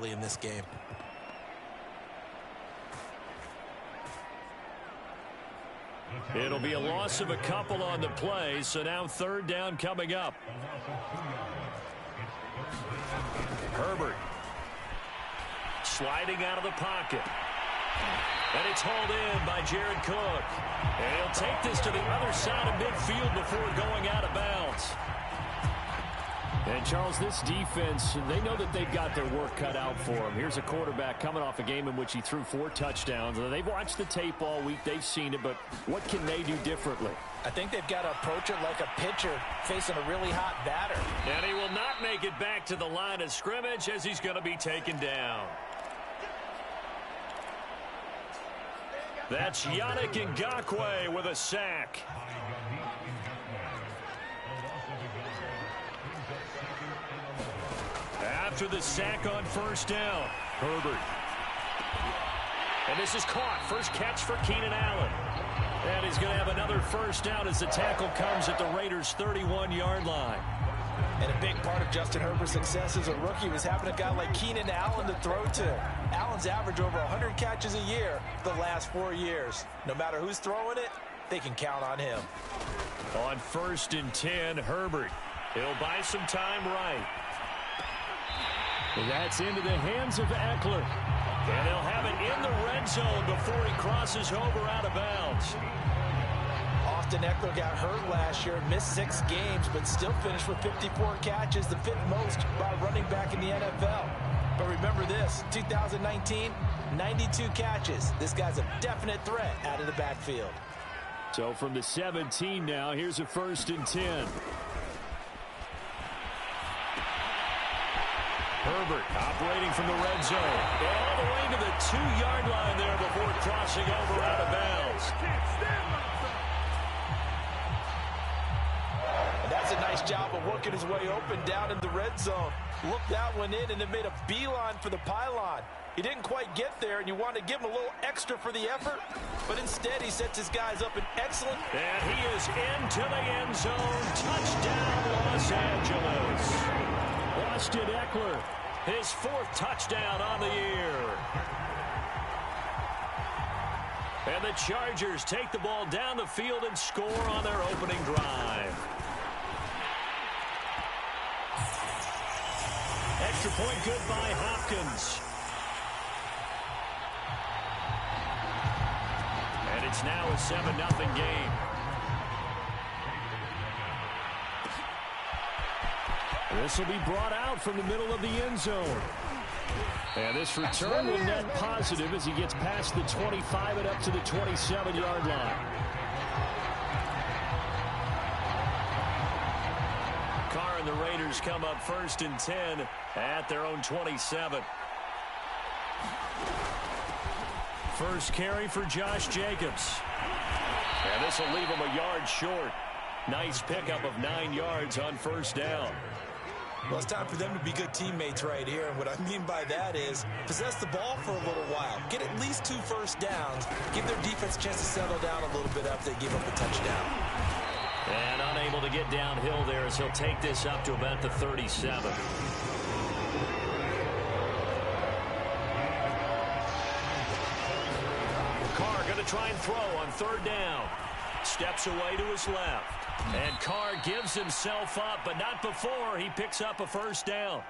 in this game. It'll be a loss of a couple on the play, so now third down coming up. Herbert sliding out of the pocket. And it's hauled in by Jared Cook. And he'll take this to the other side of midfield before going out of bounds. And, Charles, this defense, they know that they've got their work cut out for them. Here's a quarterback coming off a game in which he threw 4 touchdowns. They've watched the tape all week. They've seen it, but what can they do differently? I think they've got to approach it like a pitcher facing a really hot batter. And he will not make it back to the line of scrimmage as he's going to be taken down. That's Yannick Ngakoue with a sack. After the sack on first down, Herbert. And this is caught. First catch for Keenan Allen. And he's going to have another first down as the tackle comes at the Raiders' 31-yard line. And a big part of Justin Herbert's success as a rookie was having a guy like Keenan Allen to throw to. Allen's averaged over 100 catches a year the last 4 years. No matter who's throwing it, they can count on him. On 1st and 10, Herbert. He'll buy some time right. And that's into the hands of Eckler. And he'll have it in the red zone before he crosses over out of bounds. Austin Eckler got hurt last year, missed 6 games, but still finished with 54 catches, the 5th most by running back in the NFL. But remember this, 2019, 92 catches. This guy's a definite threat out of the backfield. So from the 17 now, here's a 1st and 10. Herbert operating from the red zone. All the way to the 2-yard line there before crossing over out of bounds. And that's a nice job of working his way open down in the red zone. Looked that one in and then made a beeline for the pylon. He didn't quite get there, and you want to give him a little extra for the effort, but instead he sets his guys up an excellent. And he is into the end zone. Touchdown, Los Angeles. Austin Eckler, his 4th touchdown on the year. And the Chargers take the ball down the field and score on their opening drive. Extra point good by Hopkins. And it's now a 7-0 game. This will be brought out from the middle of the end zone. And this return will net positive as he gets past the 25 and up to the 27-yard line. Carr and the Raiders come up 1st and 10 at their own 27. First carry for Josh Jacobs. And this will leave him a yard short. Nice pickup of 9 yards on first down. Well, it's time for them to be good teammates right here. And what I mean by that is possess the ball for a little while. Get at least 2 first downs. Give their defense a chance to settle down a little bit after they give up a touchdown. And unable to get downhill there as he'll take this up to about the 37. Carr going to try and throw on 3rd down. Steps away to his left. And Carr gives himself up, but not before he picks up a first down.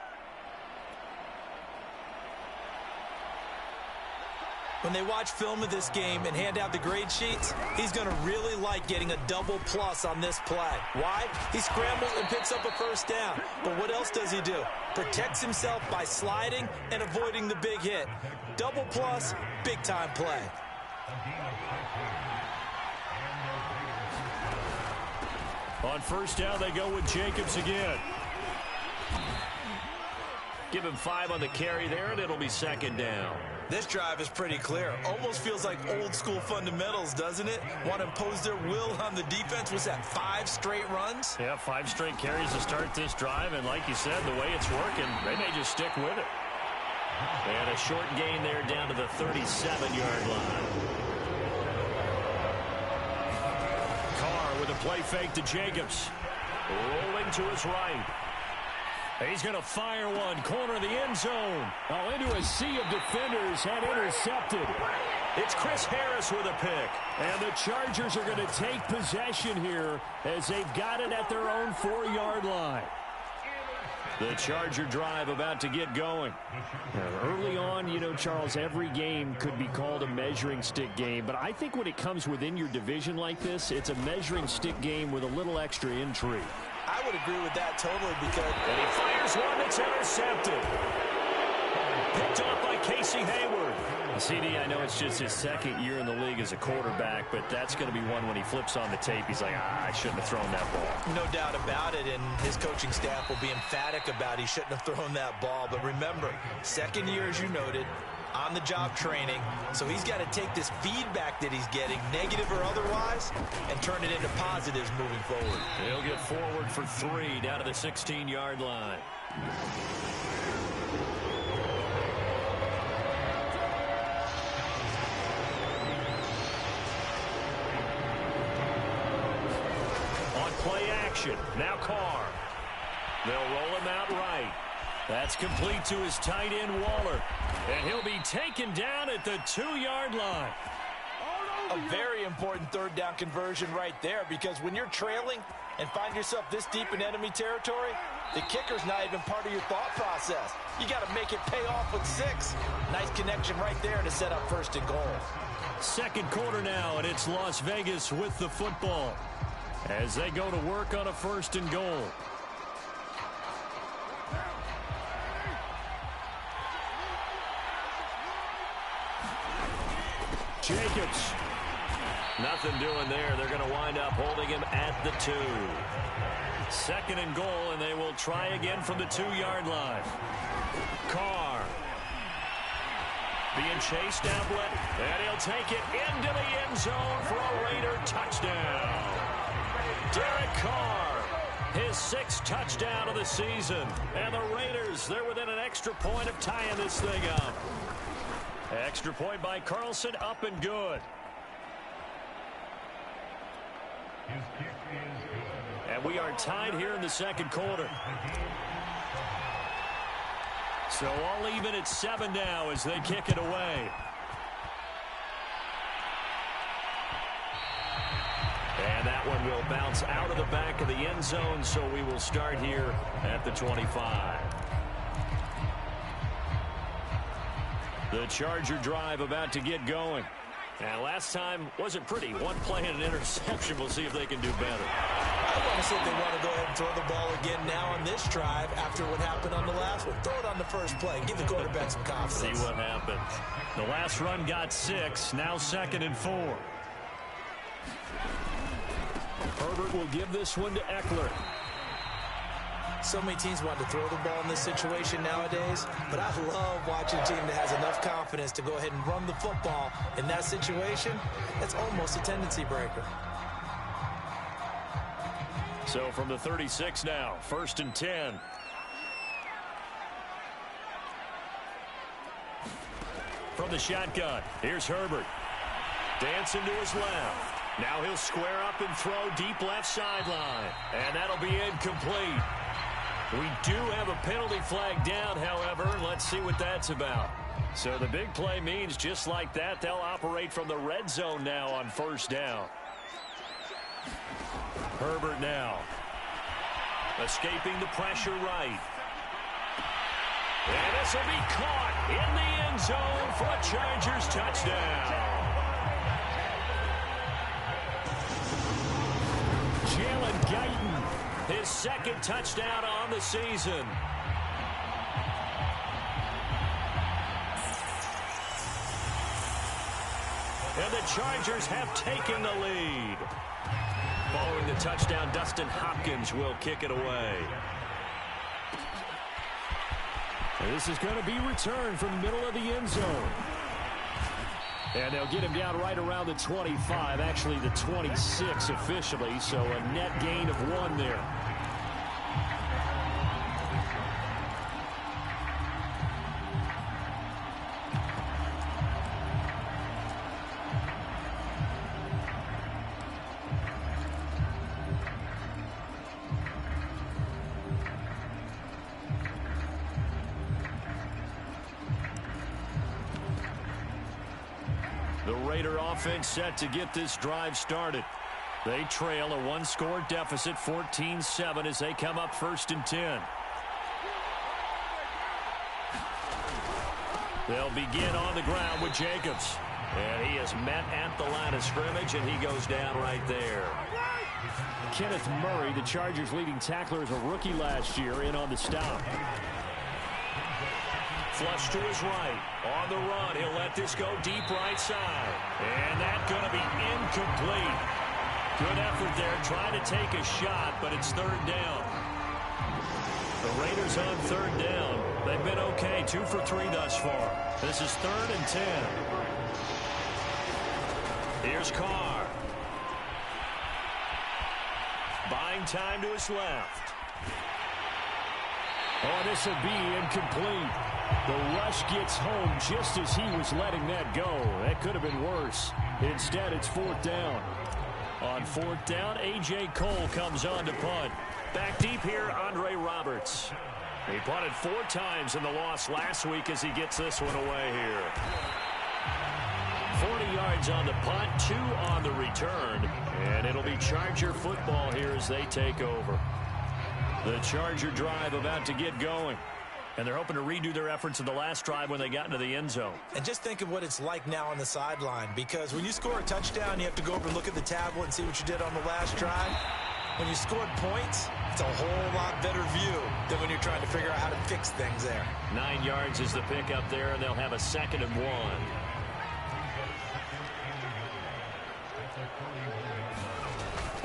When they watch film of this game and hand out the grade sheets, he's going to really like getting a double plus on this play. Why? He scrambles and picks up a first down. But what else does he do? Protects himself by sliding and avoiding the big hit. Double plus, big-time play. On first down, they go with Jacobs again. Give him 5 on the carry there, and it'll be 2nd down. This drive is pretty clear. Almost feels like old-school fundamentals, doesn't it? Want to impose their will on the defense. Was that 5 straight runs? Yeah, 5 straight carries to start this drive, and like you said, the way it's working, they may just stick with it. And a short gain there down to the 37-yard line. With a play fake to Jacobs. Rolling to his right. He's going to fire one, corner of the end zone. Oh, into a sea of defenders and intercepted. It's Chris Harris with a pick. And the Chargers are going to take possession here as they've got it at their own 4-yard line. The Charger drive about to get going. Early on, you know, Charles, every game could be called a measuring stick game. But I think when it comes within your division like this, it's a measuring stick game with a little extra intrigue. I would agree with that totally because... And he fires one that's intercepted. Picked off by Casey Hayward. CD, I know it's just his second year in the league as a quarterback, but that's going to be one when he flips on the tape. He's like, I shouldn't have thrown that ball. No doubt about it, and his coaching staff will be emphatic about he shouldn't have thrown that ball. But remember, second year, as you noted, on-the-job training, so he's got to take this feedback that he's getting, negative or otherwise, and turn it into positives moving forward. He'll get forward for 3 down to the 16-yard line. Play action. Now Carr. They'll roll him out right. That's complete to his tight end, Waller. And he'll be taken down at the 2-yard line. A very important third down conversion right there, because when you're trailing and find yourself this deep in enemy territory, the kicker's not even part of your thought process. You got to make it pay off with 6. Nice connection right there to set up 1st and goal. Second quarter now, and it's Las Vegas with the football as they go to work on a 1st and goal. Jacobs. Nothing doing there. They're going to wind up holding him at the 2. 2nd and goal, and they will try again from the 2-yard line. Carr. Being chased down, and he'll take it into the end zone for a Raider touchdown. Derek Carr, his 6th touchdown of the season. And the Raiders, they're within an extra point of tying this thing up. Extra point by Carlson, up and good. And we are tied here in the 2nd quarter. So all even at 7 now as they kick it away. And that one will bounce out of the back of the end zone, so we will start here at the 25. The Charger drive about to get going. And last time wasn't pretty. One play and an interception. We'll see if they can do better. I want to see if they want to go ahead and throw the ball again now on this drive after what happened on the last one. Throw it on the first play. Give the quarterback some confidence. See what happens. The last run got 6. Now 2nd and 4. Herbert will give this one to Eckler. So many teams want to throw the ball in this situation nowadays, but I love watching a team that has enough confidence to go ahead and run the football in that situation. That's almost a tendency breaker. So from the 36 now, 1st and 10. From the shotgun, here's Herbert. Dancing to his left. Now he'll square up and throw deep left sideline. And that'll be incomplete. We do have a penalty flag down, however. Let's see what that's about. So the big play means just like that, they'll operate from the red zone now on 1st down. Herbert now. Escaping the pressure right. And this will be caught in the end zone for a Chargers touchdown. Jalen Guyton, his 2nd touchdown on the season. And the Chargers have taken the lead. Following the touchdown, Dustin Hopkins will kick it away. And this is going to be returned from the middle of the end zone. And they'll get him down right around the 25, actually the 26 officially, so a net gain of 1 there. The Raider offense set to get this drive started. They trail a one-score deficit, 14-7, as they come up 1st and 10. They'll begin on the ground with Jacobs. And he is met at the line of scrimmage, and he goes down right there. Kenneth Murray, the Chargers' leading tackler as a rookie last year, in on the stop. Flush to his right. On the run, he'll let this go deep right side. And that's going to be incomplete. Good effort there, trying to take a shot, but it's 3rd down. The Raiders on 3rd down. They've been okay, 2 for 3 thus far. This is 3rd and 10. Here's Carr. Buying time to his left. Oh, this will be incomplete. The rush gets home just as he was letting that go. That could have been worse. Instead, it's 4th down. On 4th down, A.J. Cole comes on to punt. Back deep here, Andre Roberts. He punted 4 times in the loss last week as he gets this one away here. 40 yards on the punt, 2 on the return. And it'll be Charger football here as they take over. The Charger drive about to get going. And they're hoping to redo their efforts in the last drive when they got into the end zone. And just think of what it's like now on the sideline, because when you score a touchdown, you have to go over and look at the tablet and see what you did on the last drive. When you scored points, it's a whole lot better view than when you're trying to figure out how to fix things there. 9 yards is the pickup there, and they'll have a 2nd and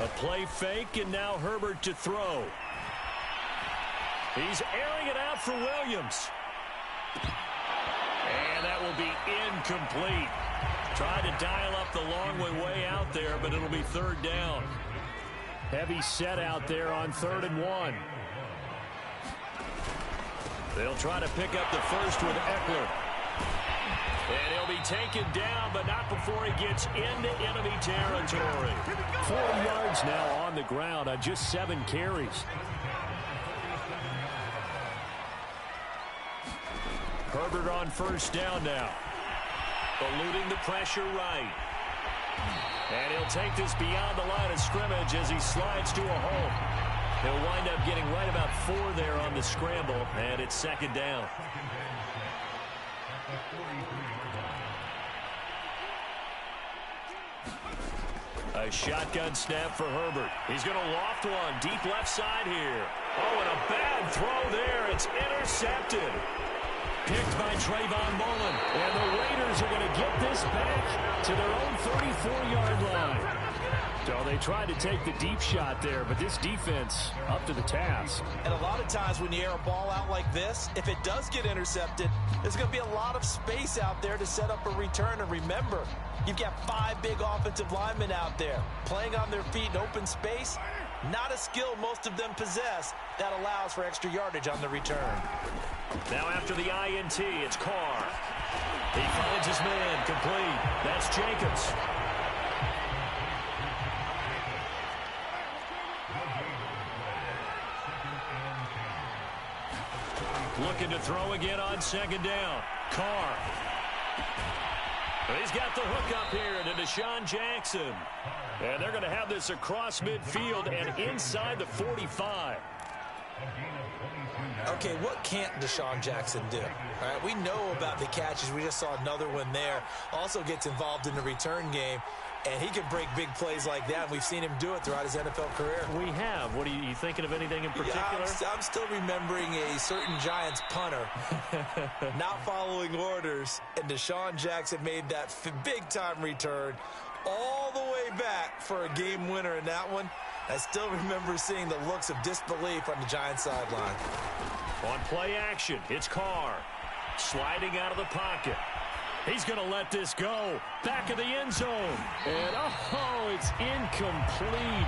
1. A play fake, and now Herbert to throw. He's airing it out for Williams. And that will be incomplete. Tried to dial up the long way out there, but it'll be 3rd down. Heavy set out there on 3rd and 1. They'll try to pick up the first with Eckler. And he'll be taken down, but not before he gets into enemy territory. 4 yards now on the ground on just 7 carries. Herbert on 1st down now. Eluding the pressure right. And he'll take this beyond the line of scrimmage as he slides to a hole. He'll wind up getting right about 4 there on the scramble, and it's 2nd down. A shotgun snap for Herbert. He's going to loft one deep left side here. Oh, and a bad throw there. It's intercepted. Picked by Trayvon Mullen. And the Raiders are going to get this back to their own 34-yard line. So they tried to take the deep shot there, but this defense up to the task. And a lot of times when you air a ball out like this, if it does get intercepted, there's going to be a lot of space out there to set up a return. And remember, you've got 5 big offensive linemen out there playing on their feet in open space. Not a skill most of them possess that allows for extra yardage on the return. Now after the INT, it's Carr. He finds his man complete. That's Jacobs. Looking to throw again on 2nd down. Carr. He's got the hook up here to Deshaun Jackson. And they're going to have this across midfield and inside the 45. Okay, what can't Deshaun Jackson do? All right, we know about the catches. We just saw another one there. Also gets involved in the return game, and he can break big plays like that. We've seen him do it throughout his NFL career. We have. What are you thinking of anything in particular? Yeah, I'm still remembering a certain Giants punter not following orders, and Deshaun Jackson made that big-time return all the way back for a game winner in that one. I still remember seeing the looks of disbelief on the Giants sideline. On play action, it's Carr sliding out of the pocket. He's going to let this go. Back of the end zone. And, oh, it's incomplete.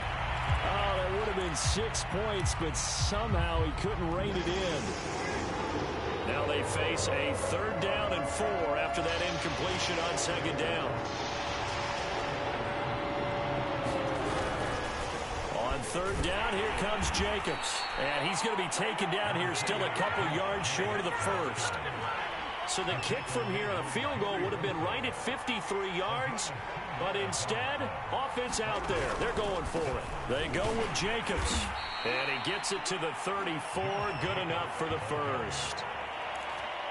Oh, that would have been 6 points, but somehow he couldn't rein it in. Now they face a 3rd down and 4 after that incompletion on 2nd down. On 3rd down, here comes Jacobs. And he's going to be taken down here still a couple yards short of the first. So the kick from here on a field goal would have been right at 53 yards. But instead, offense out there. They're going for it. They go with Jacobs. And he gets it to the 34. Good enough for the first.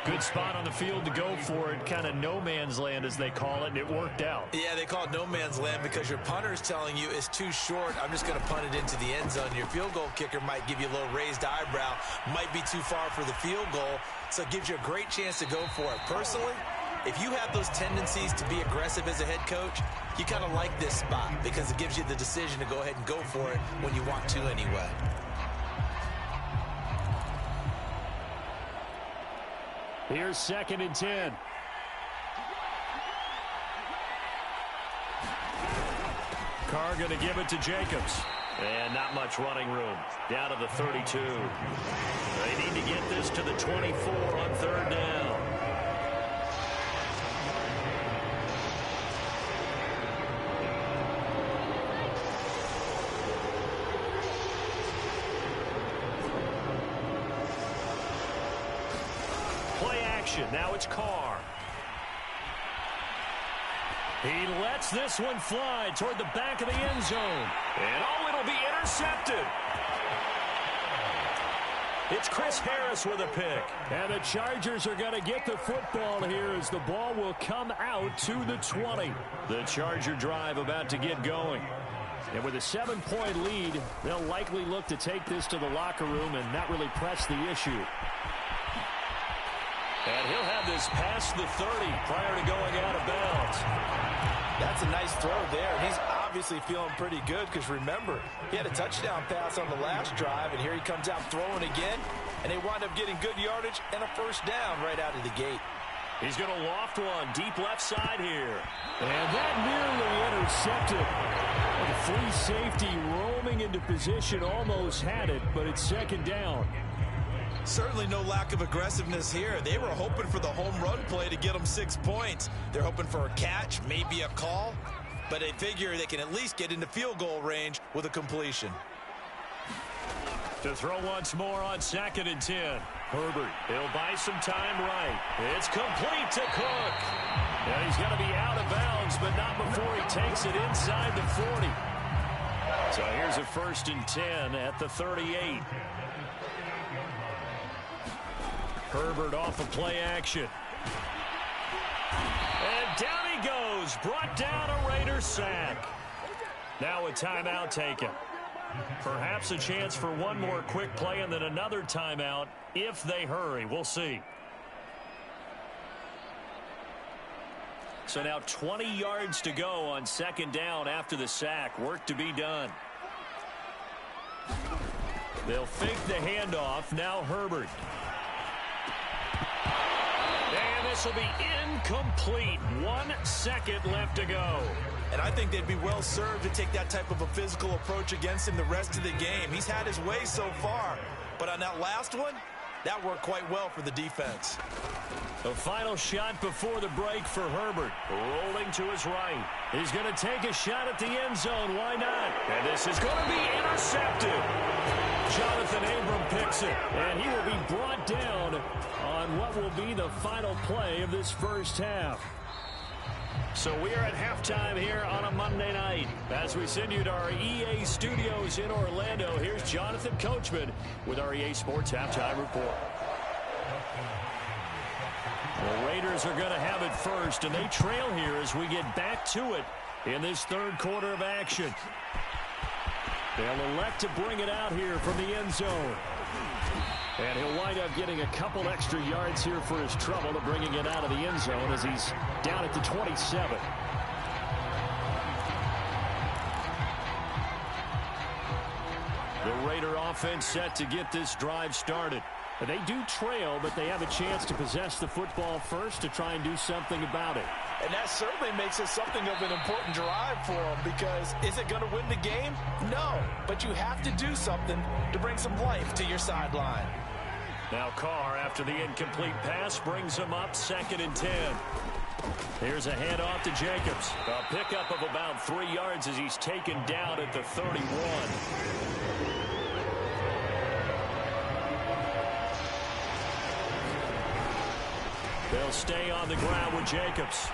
Good spot on the field to go for it. Kind of no man's land, as they call it, and it worked out. Yeah, they call it no man's land because your punter's telling you it's too short. I'm just going to punt it into the end zone. Your field goal kicker might give you a little raised eyebrow. Might be too far for the field goal. So it gives you a great chance to go for it. Personally, if you have those tendencies to be aggressive as a head coach, you kind of like this spot because it gives you the decision to go ahead and go for it when you want to anyway. Here's 2nd and 10. Carr going to give it to Jacobs. And not much running room. Down to the 32. They need to get this to the 24 on 3rd down. Play action. Now it's Carr. He lets this one fly toward the back of the end zone. And oh, it'll be intercepted. It's Chris Harris with a pick. And the Chargers are going to get the football here as the ball will come out to the 20. The Charger drive about to get going. And with a 7-point lead, they'll likely look to take this to the locker room and not really press the issue. And he'll have this past the 30 prior to going out of bounds. That's a nice throw there. He's obviously feeling pretty good because, remember, he had a touchdown pass on the last drive, and here he comes out throwing again, and they wind up getting good yardage and a first down right out of the gate. He's going to loft one deep left side here. And that nearly intercepted. The free safety roaming into position almost had it, but it's 2nd down. Certainly no lack of aggressiveness here. They were hoping for the home run play to get them 6 points. They're hoping for a catch, maybe a call, but they figure they can at least get into field goal range with a completion. To throw once more on 2nd and 10. Herbert, he'll buy some time right. It's complete to Cook. And he's going to be out of bounds, but not before he takes it inside the 40. So here's a 1st and 10 at the 38. Herbert off of play action. And down he goes. Brought down a Raider sack. Now a timeout taken. Perhaps a chance for one more quick play and then another timeout if they hurry. We'll see. So now 20 yards to go on 2nd down after the sack. Work to be done. They'll fake the handoff. Now Herbert. And this will be incomplete. 1 second left to go. And I think they'd be well served to take that type of a physical approach against him the rest of the game. He's had his way so far. But on that last one, that worked quite well for the defense. The final shot before the break for Herbert. Rolling to his right. He's going to take a shot at the end zone. Why not? And this is going to be intercepted. Jonathan Abram picks it. And he will be brought down on what will be the final play of this first half. So we are at halftime here on a Monday night. As we send you to our EA studios in Orlando, here's Jonathan Coachman with our EA Sports Halftime Report. The Raiders are going to have it first, and they trail here as we get back to it in this 3rd quarter of action. They'll elect to bring it out here from the end zone. And he'll wind up getting a couple extra yards here for his trouble to bringing it out of the end zone as he's down at the 27. The Raider offense set to get this drive started. They do trail, but they have a chance to possess the football first to try and do something about it. And that certainly makes it something of an important drive for them because is it going to win the game? No, but you have to do something to bring some life to your sideline. Now Carr, after the incomplete pass, brings him up 2nd and 10. Here's a handoff to Jacobs. A pickup of about 3 yards as he's taken down at the 31. They'll stay on the ground with Jacobs.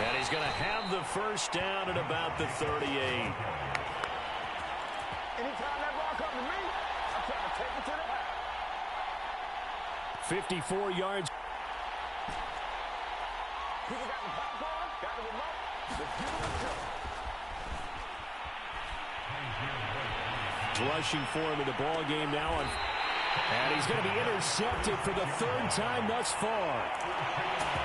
And he's going to have the first down at about the 38. Anytime that ball comes to me, I'm trying to take it to the house. 54 yards. People got the popcorn, got the remote. Let's give it a go. Rushing for him in the ball game now. And he's going to be intercepted for the third time thus far.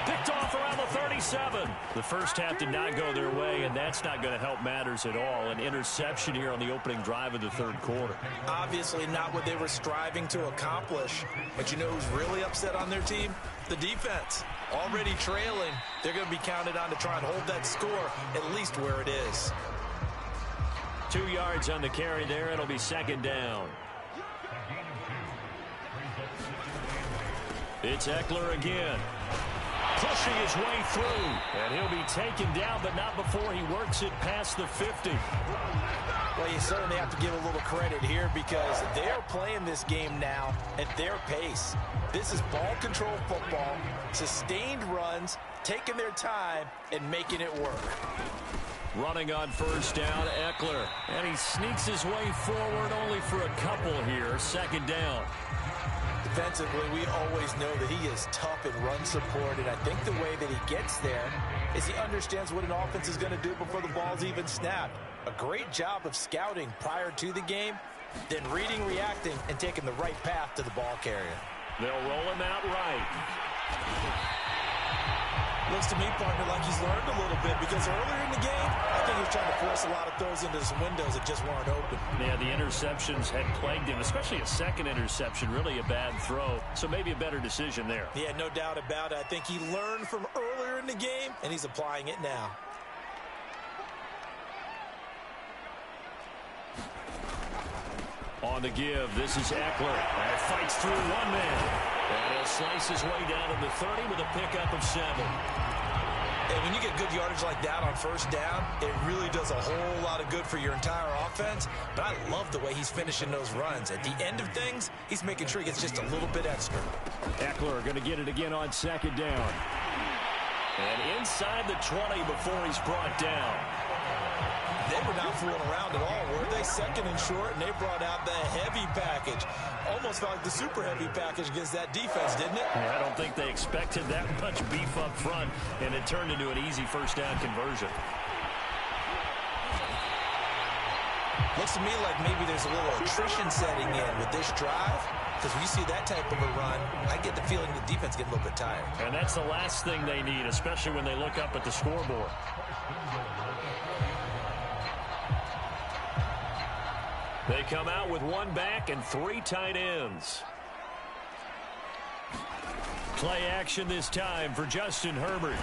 Picked off around the 37. The first half did not go their way, and that's not going to help matters at all. An interception here on the opening drive of the third quarter. Obviously not what they were striving to accomplish. But you know who's really upset on their team? The defense. Already trailing, they're going to be counted on to try and hold that score at least where it is. 2 yards on the carry there. It'll be second down. It's Eckler again. Pushing his way through. And he'll be taken down, but not before he works it past the 50. Well, you certainly have to give a little credit here because they're playing this game now at their pace. This is ball control football, sustained runs, taking their time, and making it work. Running on first down, Eckler. And he sneaks his way forward only for a couple here. Second down. Defensively, we always know that he is tough in run support, and I think the way that he gets there is he understands what an offense is going to do before the ball's even snapped. A great job of scouting prior to the game, then reading, reacting, and taking the right path to the ball carrier. They'll roll him out right. Looks to me, partner, like he's learned a little bit because earlier in the game, I think he was trying to force a lot of throws into some windows that just weren't open. Yeah, the interceptions had plagued him, especially a second interception, really a bad throw. So maybe a better decision there. Yeah, no doubt about it. I think he learned from earlier in the game, and he's applying it now. On the give, this is Eckler. And fights through one man. And he'll slice his way down to the 30 with a pickup of 7. And when you get good yardage like that on first down, it really does a whole lot of good for your entire offense. But I love the way he's finishing those runs. At the end of things, he's making sure he gets just a little bit extra. Eckler going to get it again on second down. And inside the 20 before he's brought down. They were not fooling around at all, were they? Second and short, and they brought out the heavy package. Almost felt like the super heavy package against that defense, didn't it? Yeah, I don't think they expected that much beef up front, and it turned into an easy first down conversion. Looks to me like maybe there's a little attrition setting in with this drive. Because when you see that type of a run, I get the feeling the defense get a little bit tired. And that's the last thing they need, especially when they look up at the scoreboard. They come out with one back and 3 tight ends. Play action this time for Justin Herbert.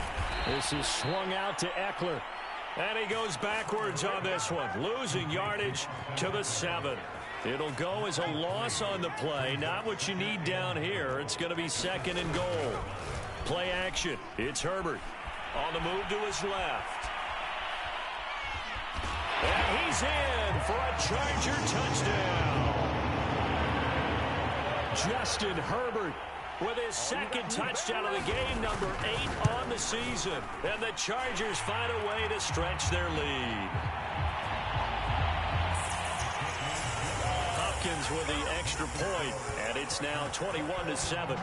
This is swung out to Eckler. And he goes backwards on this one, losing yardage to the 7. It'll go as a loss on the play. Not what you need down here. It's going to be second and goal. Play action. It's Herbert on the move to his left. And he's in for a Charger touchdown. Justin Herbert with his second touchdown of the game, number 8 on the season. And the Chargers find a way to stretch their lead. Hopkins with the extra point, and it's now 21-7.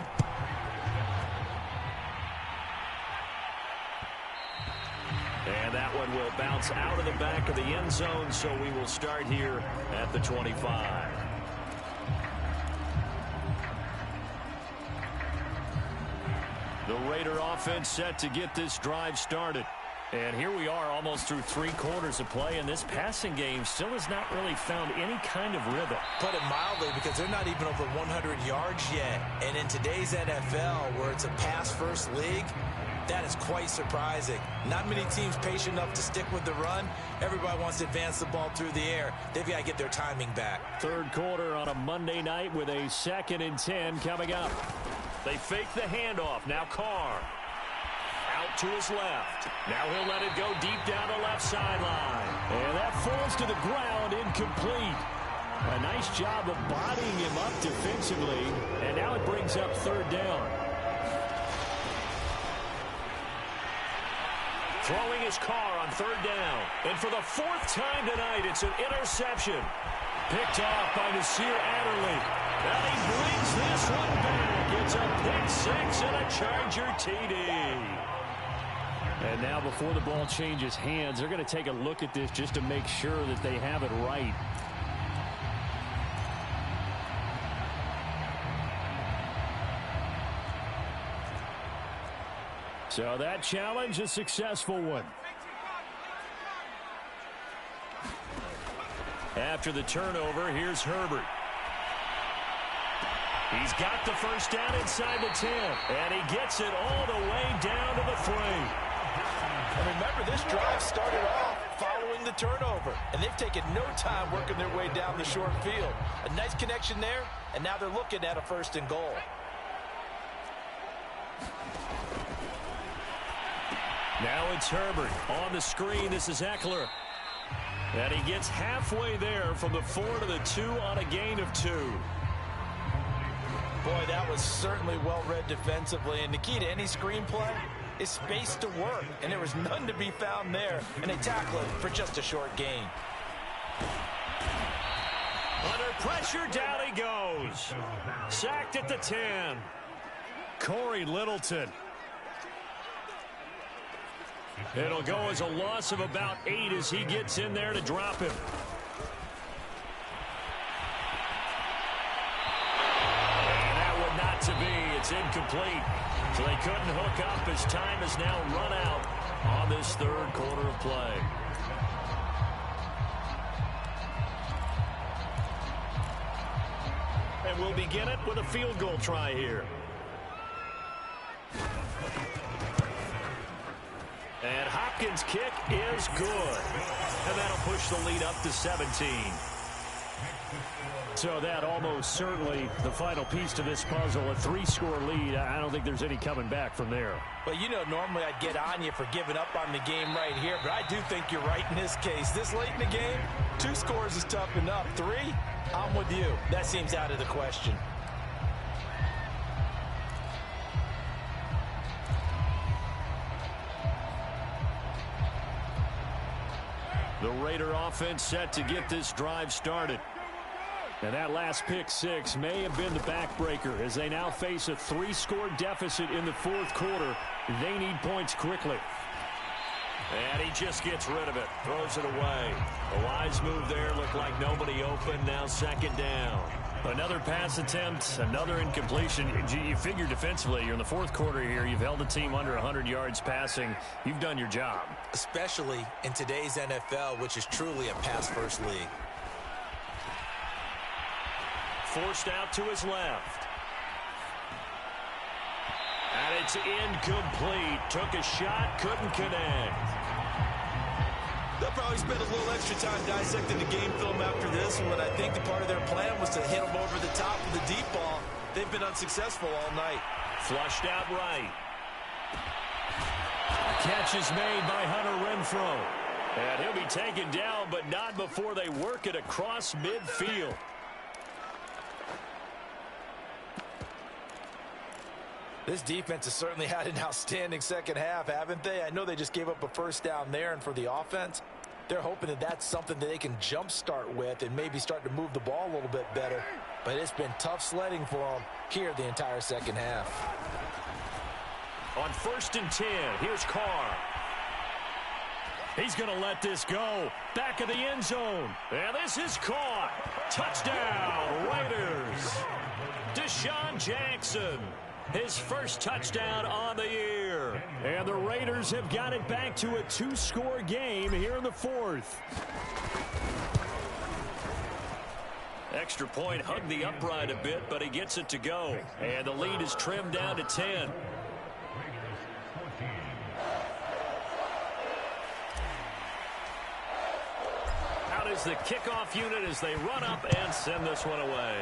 And that one will bounce out of the back of the end zone, so we will start here at the 25. The Raider offense set to get this drive started. And here we are almost through 3 quarters of play, and this passing game still has not really found any kind of rhythm. Put it mildly, because they're not even over 100 yards yet. And in today's NFL, where it's a pass-first league, that is quite surprising. Not many teams patient enough to stick with the run. Everybody wants to advance the ball through the air. They've got to get their timing back. Third quarter on a Monday night with a 2nd and 10 coming up. They fake the handoff. Now Carr. Out to his left. Now he'll let it go deep down the left sideline. And that falls to the ground, incomplete. A nice job of bodying him up defensively. And now it brings up third down. Throwing his car on third down. And for the fourth time tonight, it's an interception. Picked off by Nasir Adderley. And he brings this one back. It's a pick six and a Charger TD. And now before the ball changes hands, they're going to take a look at this just to make sure that they have it right. So that challenge, a successful one. After the turnover, here's Herbert. He's got the first down inside the 10, and he gets it all the way down to the 3. And remember, this drive started off following the turnover, and they've taken no time working their way down the short field. A nice connection there, and now they're looking at a 1st and goal. Now it's Herbert. On the screen, this is Eckler. And he gets halfway there from the 4 to the 2 on a gain of 2. Boy, that was certainly well read defensively. And the key to any screenplay is space to work. And there was none to be found there. And they tackle it for just a short gain. Under pressure, down he goes. Sacked at the 10. Corey Littleton. It'll go as a loss of about 8 as he gets in there to drop him. And that would not to be. It's incomplete. So they couldn't hook up as time has now run out on this 3rd quarter of play. And we'll begin it with a field goal try here. And Hopkins' kick is good. And that'll push the lead up to 17. So that almost certainly the final piece to this puzzle. A 3-score lead. I don't think there's any coming back from there. Well, you know, normally I'd get on you for giving up on the game right here, but I do think you're right in this case. This late in the game, 2 scores is tough enough. 3, I'm with you. That seems out of the question. The Raider offense set to get this drive started. And that last pick 6 may have been the backbreaker as they now face a 3-score deficit in the 4th quarter. They need points quickly. And he just gets rid of it. Throws it away. A wise move there. Looked like nobody open. Now 2nd down. Another pass attempt, another incompletion. You figure defensively, you're in the 4th quarter here. You've held the team under 100 yards passing. You've done your job. Especially in today's NFL, which is truly a pass-first league. Forced out to his left. And it's incomplete. Took a shot, couldn't connect. They'll probably spend a little extra time dissecting the game film after this, and I think the part of their plan was to hit them over the top of the deep ball. They've been unsuccessful all night. Flushed out right. Catch is made by Hunter Renfrow. And he'll be taken down, but not before they work it across midfield. This defense has certainly had an outstanding 2nd half, haven't they? I know they just gave up a 1st down there, and for the offense, they're hoping that that's something that they can jumpstart with and maybe start to move the ball a little bit better. But it's been tough sledding for them here the entire 2nd half. On 1st and 10, here's Carr. He's going to let this go. Back of the end zone. And this is caught. Touchdown, Raiders. Deshaun Jackson. His first touchdown on the year. And the Raiders have got it back to a 2-score game here in the 4th. Extra point hugged the upright a bit, but he gets it to go. And the lead is trimmed down to 10. Out is the kickoff unit as they run up and send this one away.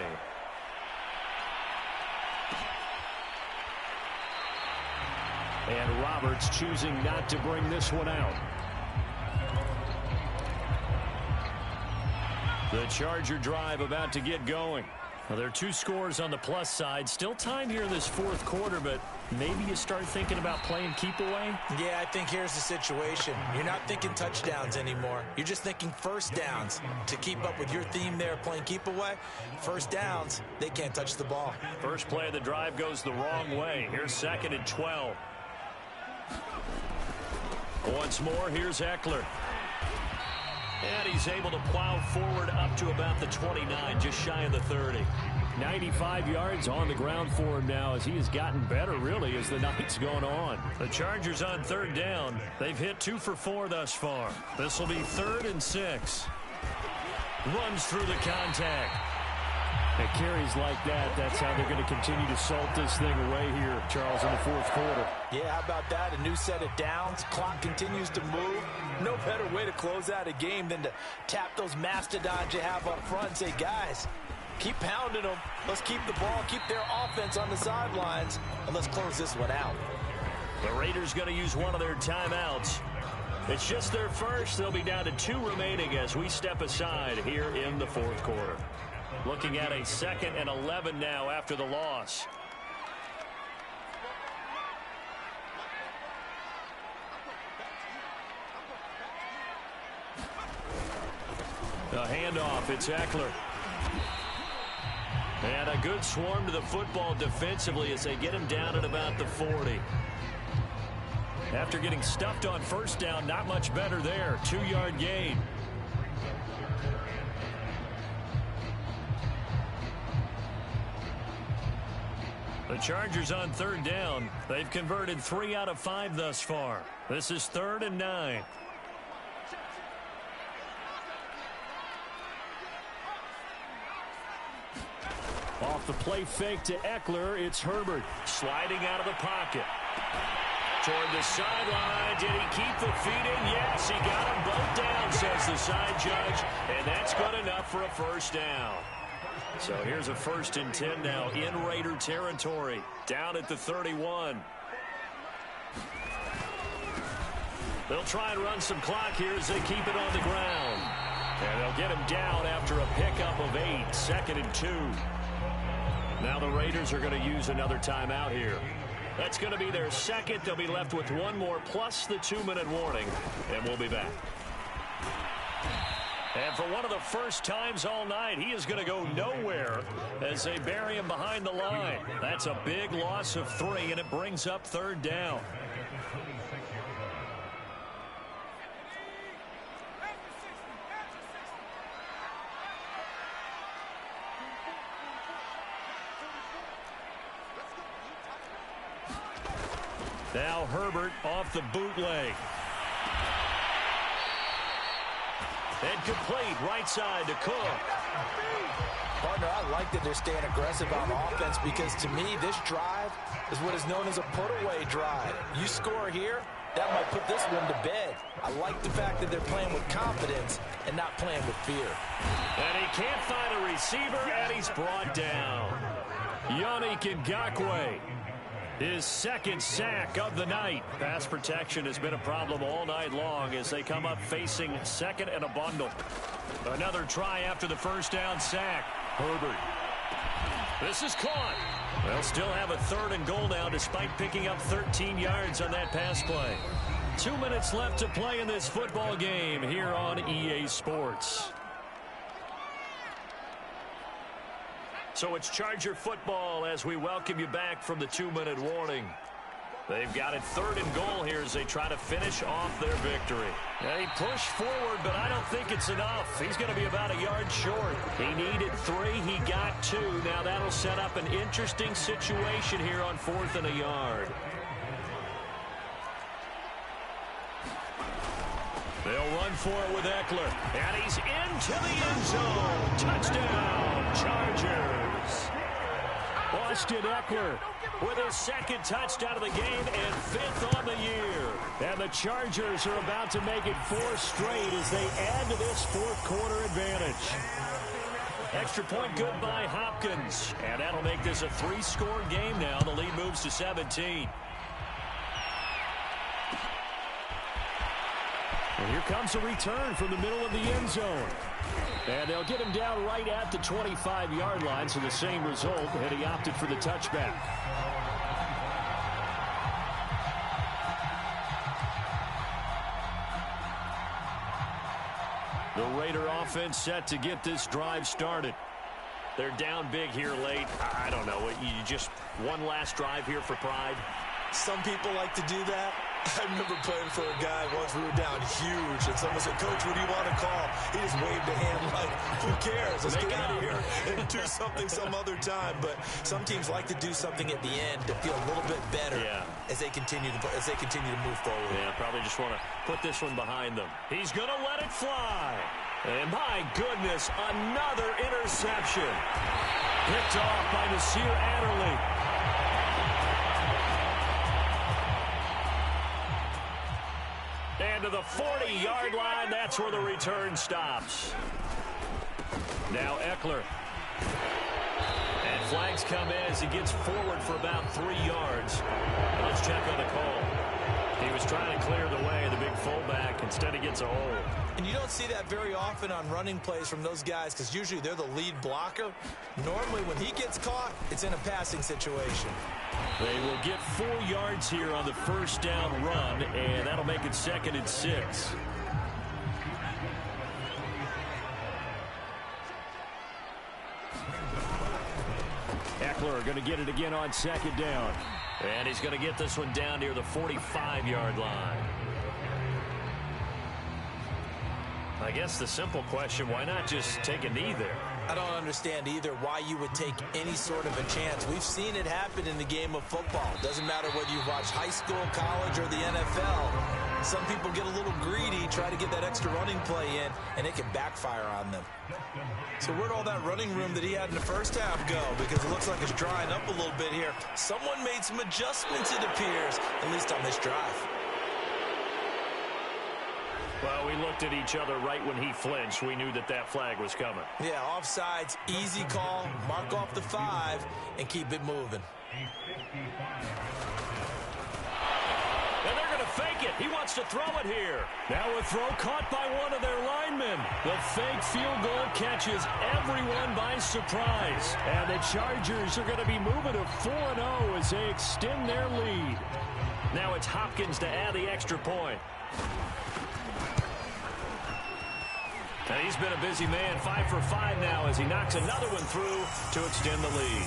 And Roberts choosing not to bring this one out. The Charger drive about to get going. Well, there are two scores on the plus side. Still time here in this fourth quarter, but maybe you start thinking about playing keep away? Yeah, I think here's the situation. You're not thinking touchdowns anymore. You're just thinking first downs. To keep up with your theme there, playing keep away, first downs, they can't touch the ball. First play of the drive goes the wrong way. Here's 2nd and 12. Once more, here's Eckler. And he's able to plow forward up to about the 29, just shy of the 30. 95 yards on the ground for him now as he has gotten better, really, as the night's gone on. The Chargers on 3rd down. They've hit 2 for 4 thus far. This will be 3rd and 6. Runs through the contact. At carries like that, that's how they're going to continue to salt this thing away here, Charles, in the fourth quarter. Yeah, how about that? A new set of downs. Clock continues to move. No better way to close out a game than to tap those mastodons you have up front and say, guys, keep pounding them. Let's keep the ball, keep their offense on the sidelines, and let's close this one out. The Raiders going to use one of their timeouts. It's just their first. They'll be down to 2 remaining as we step aside here in the fourth quarter. Looking at a 2nd and 11 now after the loss. The handoff, it's Eckler. And a good swarm to the football defensively as they get him down at about the 40. After getting stuffed on first down, not much better there. 2-yard gain. The Chargers on 3rd down. They've converted 3 out of 5 thus far. This is 3rd and 9. Off the play fake to Eckler, it's Herbert. Sliding out of the pocket. Toward the sideline. Did he keep the feet in? Yes, he got them both down, says the side judge. And that's good enough for a first down. So here's a 1st and 10 now in Raider territory. Down at the 31. They'll try and run some clock here as they keep it on the ground. And they'll get him down after a pickup of 8. 2nd and 2. Now the Raiders are going to use another timeout here. That's going to be their 2nd. They'll be left with 1 more plus the 2-minute warning. And we'll be back. And for one of the first times all night, he is going to go nowhere as they bury him behind the line. That's a big loss of 3, and it brings up 3rd down. Now Herbert off the bootleg. And complete right side to Cook. Partner, I like that they're staying aggressive on offense because to me this drive is what is known as a put-away drive. You score here, that might put this one to bed. I like the fact that they're playing with confidence and not playing with fear. And he can't find a receiver, and he's brought down. Yannick Ngakoue. His 2nd sack of the night. Pass protection has been a problem all night long as they come up facing 2nd and a bundle. Another try after the first down sack. Herbert. This is caught. They'll still have a 3rd and goal now despite picking up 13 yards on that pass play. 2 minutes left to play in this football game here on EA Sports. So it's Charger football as we welcome you back from the 2-minute warning. They've got it 3rd and goal here as they try to finish off their victory. They push forward, but I don't think it's enough. He's going to be about a yard short. He needed 3. He got 2. Now that'll set up an interesting situation here on 4th and a yard. They'll run for it with Eckler. And he's into the end zone. Touchdown, Chargers. Austin Eckler with his 2nd touchdown of the game and 5th on the year. And the Chargers are about to make it 4 straight as they add to this fourth quarter advantage. Extra point good by Hopkins. And that'll make this a 3-score game now. The lead moves to 17. And here comes a return from the middle of the end zone. And they'll get him down right at the 25-yard line, so the same result, and he opted for the touchback. The Raider offense set to get this drive started. They're down big here late. I don't know. You just one last drive here for pride? Some people like to do that. I remember playing for a guy once. We were down huge, and someone said, "Coach, what do you want to call?" He just waved a hand like, "Who cares? Let's get out of here and do something some other time." But some teams like to do something at the end to feel a little bit better as they continue to move forward. Yeah, probably just want to put this one behind them. He's going to let it fly. And my goodness, another interception. Picked off by Nasir Adderley. And to the 40-yard line, that's where the return stops. Now Eckler. And flags come in as he gets forward for about 3 yards. And let's check on the call. He was trying to clear the way, the big fullback. Instead, he gets a hold. And you don't see that very often on running plays from those guys because usually they're the lead blocker. Normally, when he gets caught, it's in a passing situation. They will get 4 yards here on the first down run, and that'll make it 2nd and 6. Eckler going to get it again on 2nd down. And he's going to get this one down near the 45-yard line. I guess the simple question, why not just take a knee there? I don't understand either why you would take any sort of a chance. We've seen it happen in the game of football. Doesn't matter whether you watch high school, college, or the NFL. Some people get a little greedy, try to get that extra running play in, and it can backfire on them. So where'd all that running room that he had in the first half go? Because it looks like it's drying up a little bit here. Someone made some adjustments, it appears, at least on this drive. Well, we looked at each other right when he flinched. We knew that that flag was coming. Yeah, offsides, easy call, mark off the 5, and keep it moving. And they're going to fake it. He wants to throw it here. Now a throw caught by one of their linemen. The fake field goal catches everyone by surprise. And the Chargers are going to be moving to 4-0 as they extend their lead. Now it's Hopkins to add the extra point. And he's been a busy man, 5 for 5 now as he knocks another one through to extend the lead.